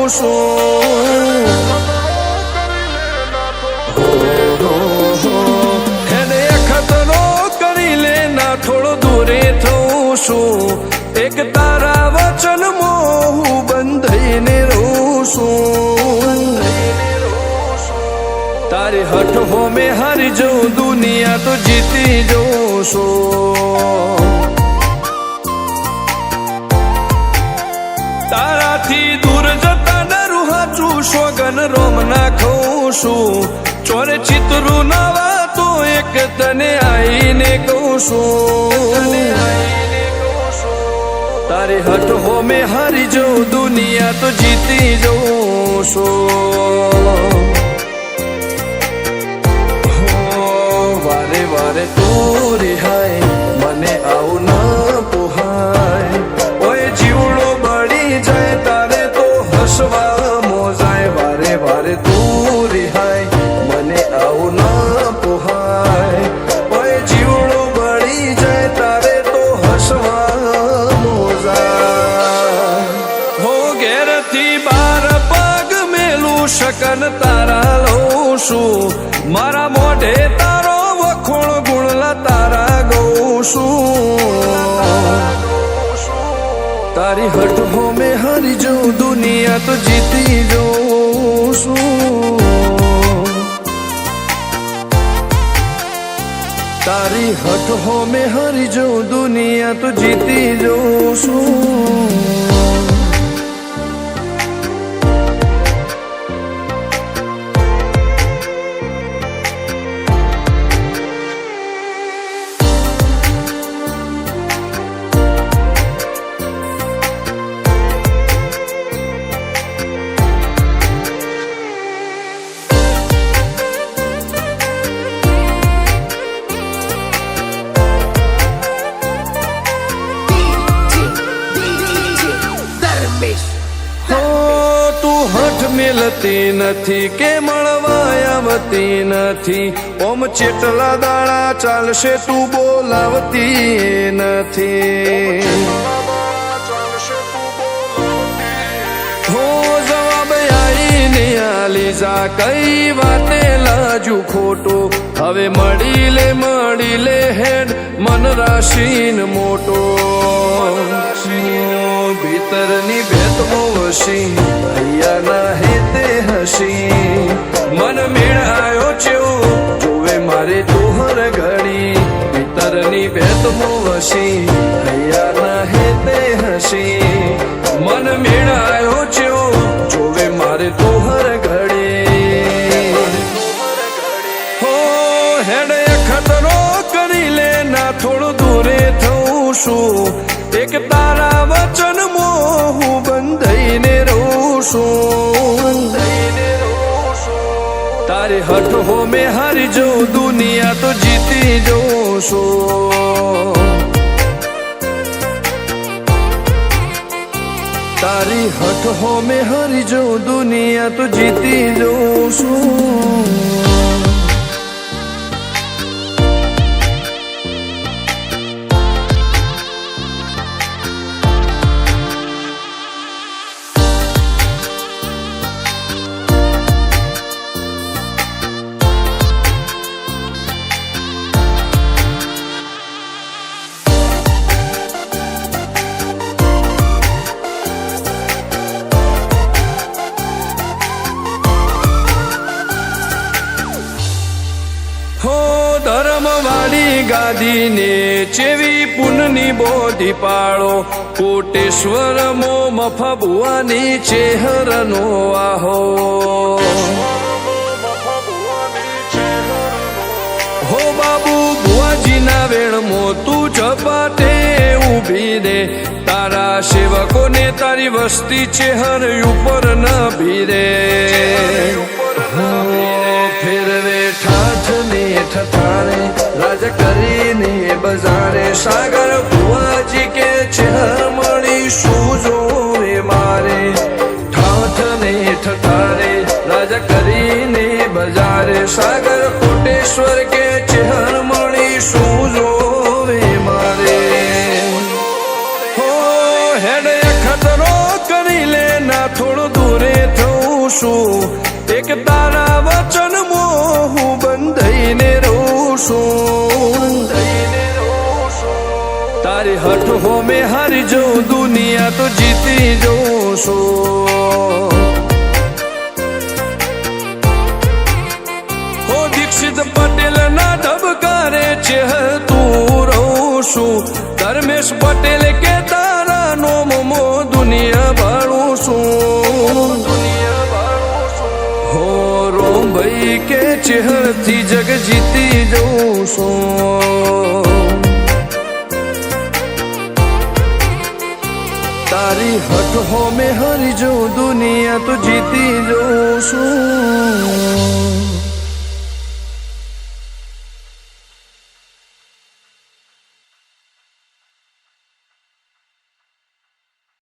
છું એને ખતરો કરી લે ના થોડો દૂરે થઉં છું એક તારા વચનમાં હું બંધાઈને રહું છું તારી હઠ હો મેં હારી જઉં દુનિયા તો જીતી જઉં છું તારાથી દૂર જતા ડરું હાચું સોગન રોમ નાખું છું ચોરે ચિતરું નવા તો એક તને આઈને કહું છું તારી હઠ હો મેં હારી જઉં દુનિયા તો જીતી જઉં છું વારે વારે તું રિહાય મને આવું ના પોહાય ઓય જીવડો બળી જાય તારે તો હસવા મોજાય વારે વારે તું રિહાય મને આવું ના પોહાય ઓય જીવડો બળી જાય તારે તો હસવા મોજાય હો ઘેરથી બાર પગ મેલું શકન તારા લઉં છું મારા મોઢે તારો વખોણ ગુણલા તારા ગઉં છું તારી હઠ હો મેં હારી જઉં દુનિયા તો જીતી જઉં છું તારી હઠ હો મેં હારી જઉં દુનિયા તો જીતી જઉં છું મેલતી નથી કે મળવા આવતી નથી ઓમ ચેટલા દાડા ચાલશે તું બોલાવતી નથી હો જવાબ આઈને આલી જા કઈ વાતે લાજુ ખોટો હવે મળી લે હેડ મન રાશીન મોટો ભીતરની ભેતમો વસી ભૈયા ના હેતે હસી મન મેળાયો ચેવો જોવે મારે તોહર ઘડી ભીતરની ભેતમો વસી ભૈયા ના હેતે હસી મન મેળાયો ચેવો જોવે મારે તોહર ઘડી હો હેડ ખતરો કરી લે ના થોડું દૂરે થઉં છું એક તારા વચનમાં હું બંધાઈને રહું છું તારી હઠ હો મેં હારી જઉં દુનિયા તો જીતી જઉં છું તારી હઠ હો મેં હારી જઉં દુનિયા તો જીતી જઉં છું ધર્મવાળી ગાદીને ચેવી પુનની બોધી પાળો કોટેશ્વર મો મફા ભુવાની ચેહરનો આહો હો બાબુ ભુવાજીના વેણમો તું ઝપાટે ઊભી રે તારા સેવકોને તારી વસ્તી ચેહર ઉપર ન ભીરે ફેરવે ઠાઠ ને ઠઠાણે રાજ કરીને બજારે સાગર ભુવાજી કે ચેહર મળી શું જોવે મારે ઠાઠ ને ઠઠાણે રાજ કરીને બજારે સાગર કોટેશ્વર કે ચેહર મળી શું જોવે મારે હો હેડ ફેસરો કરી લે ના થોડો દૂરે થઉં છું એક તારા વચન હું બંધાઈને રહું છું તારી હઠ હો મેં હારી જઉં દુનિયા તો જીતી જઉં છું હો દીક્ષિત પટેલ ના ધબકારે છે તું રહું છું ધર્મેશ પટેલ કે તારા નોમો દુનિયા ભાળું છું હો રોમ ભાઈ કે ચેહથી જગ જીતી જઉં છું તારી હઠ હો મેં હારી જઉં દુનિયા તો જીતી જઉં છું